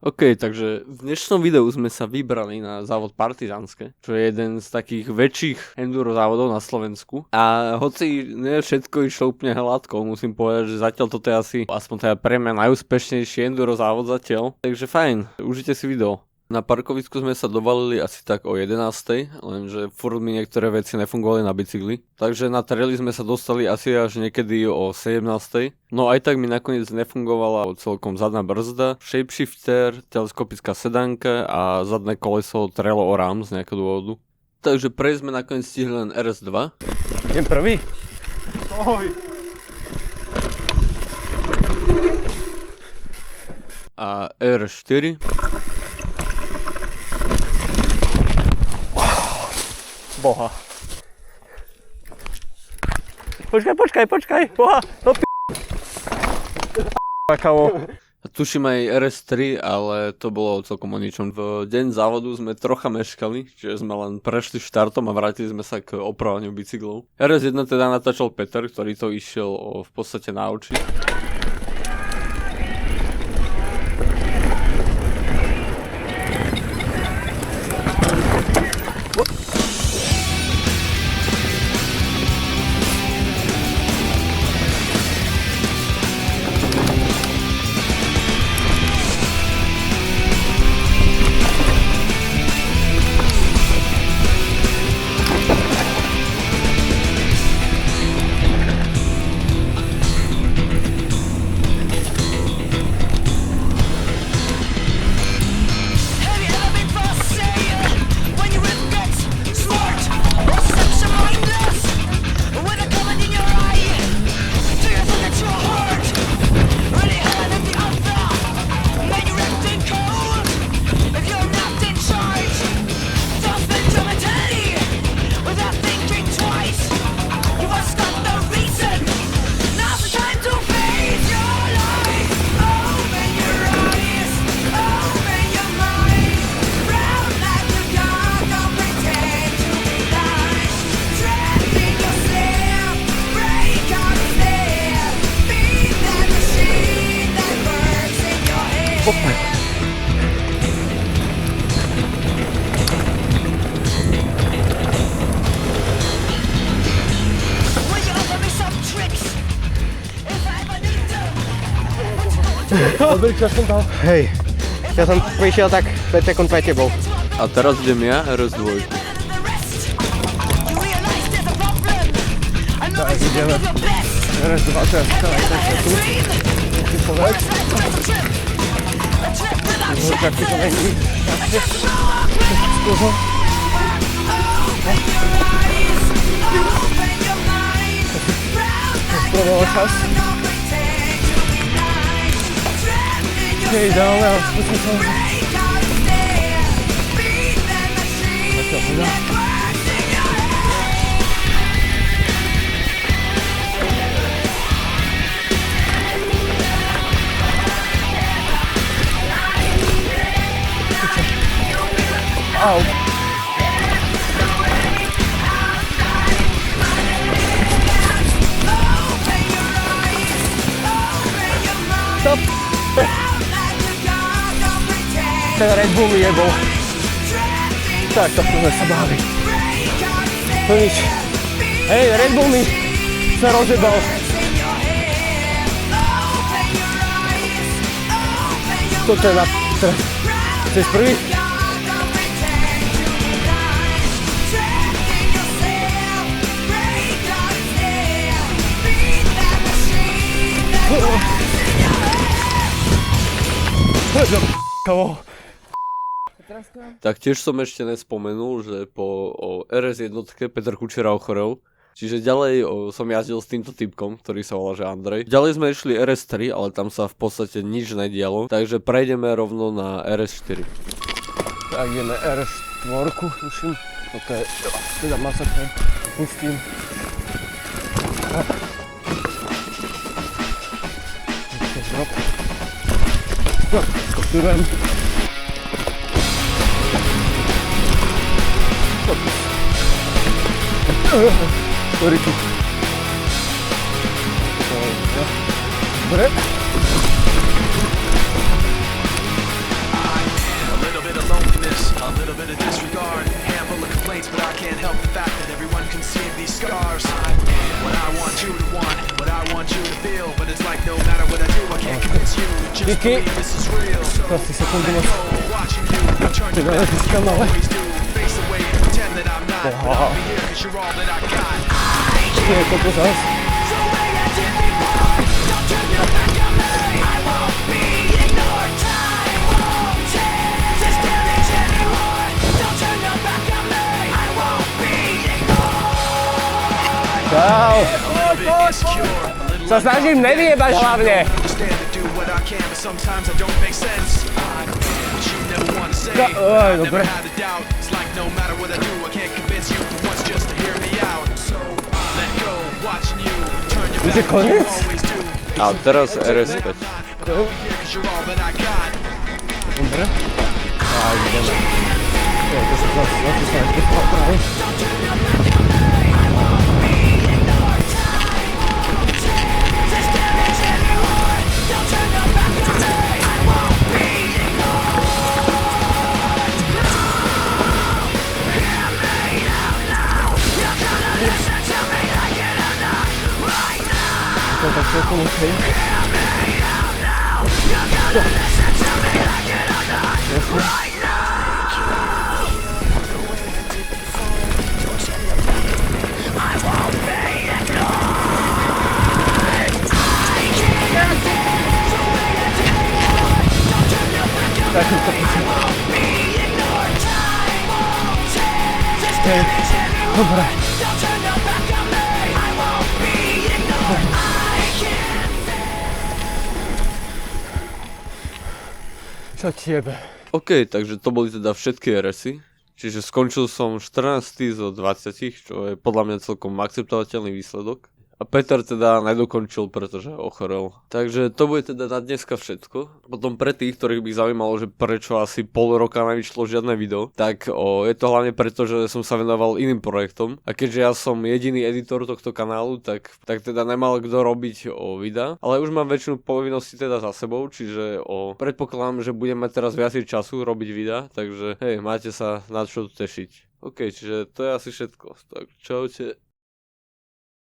OK, takže v dnešnom videu sme sa vybrali na závod Partizánske, čo je jeden z takých väčších enduro závodov na Slovensku. A hoci nie všetko išlo úplne hladko, musím povedať, že zatiaľ toto je asi aspoň teda pre mňa najúspešnejší enduro závod zatiaľ. Takže fajn, užite si video. Na parkovisku sme sa dovalili asi tak o 11:00, lenže furt mi niektoré veci nefungovali na bicykli. Takže na traili sme sa dostali asi až niekedy o 17:00. No aj tak mi nakoniec nefungovala celkom zadná brzda, shapeshifter, teleskopická sedánka a zadné koleso trelo o rám z nejakého dôvodu. Takže prejsť sme nakoniec stihli len RS2. Idem prvý? Ahoj. A RS4. Boha. Počkaj. Boha, no kamo. A tuším aj RS3, ale to bolo celkom o ničom. V deň závodu sme trocha meškali, čiže sme len prešli štartom a vrátili sme sa k opravovaniu bicyklov. RS1 teda natáčal Peter, ktorý to išiel v podstate na oči. Hej, ja som prišiel tak 5 sekúnd pre tebou. A teraz idem ja RS2. Tak ideme. RS2, teraz celé tu. Ty povedz. Tak ty to není. Skúšam. Spróboval čas. Hej, dále, skúsim sa. Tak to hodá. Au. Stop. Ten Red Bull mi jebol. Tak, to sme sa báli. To nič. Hej, Red Bull mi sa rozjebal. Toto je na... Teraz. Chceš prvý? Kamo. Tak tiež som ešte nespomenul, že po RS1 Peter Kučera ochorel. Čiže ďalej som jazdil s týmto typkom, ktorý sa volá že Andrej. Ďalej sme išli RS3, ale tam sa v podstate nič nedialo. Takže prejdeme rovno na RS4. Tak ideme RS4, tuším. Toto je teda masakre. Pustím. Drop. Kopírujem. Sorry tu. Dobre. can't help the fact that everyone can see these scars. What I want you to want, what I want you to feel, but it's like no matter what I do, I can't convince you. Just Díky. believe this is real. So Proste sekundy moc. watching you, I turn your back, Ty kanale. always do. Face away, pretend that I'm not, but I'll be here 'cause you're all that I got. Nie, to pozas. Čau. Sa snažím nevyjebať hlavne. Oj, dobre. Už je koniec? A teraz RS5. Dobre. Á, ideme. To sa ešte popraví. To tak celkom okej. Dobre. Čo tiebe? OK, takže to boli teda všetky RSy. Čiže skončil som 14. zo 20, čo je podľa mňa celkom akceptovateľný výsledok. A Peter teda nedokončil, pretože ochorel. Takže to bude teda na dneska všetko. Potom pre tých, ktorých by zaujímalo, že prečo asi pol roka nevyšlo žiadne video, tak je to hlavne preto, že som sa venoval iným projektom. A keďže ja som jediný editor tohto kanálu, tak teda nemal kto robiť videa. Ale už mám väčšinu povinností teda za sebou, čiže predpokladám, že budem mať teraz viacej času robiť videa, takže hej, máte sa na čo tešiť. OK, čiže to je asi všetko. Tak čaute.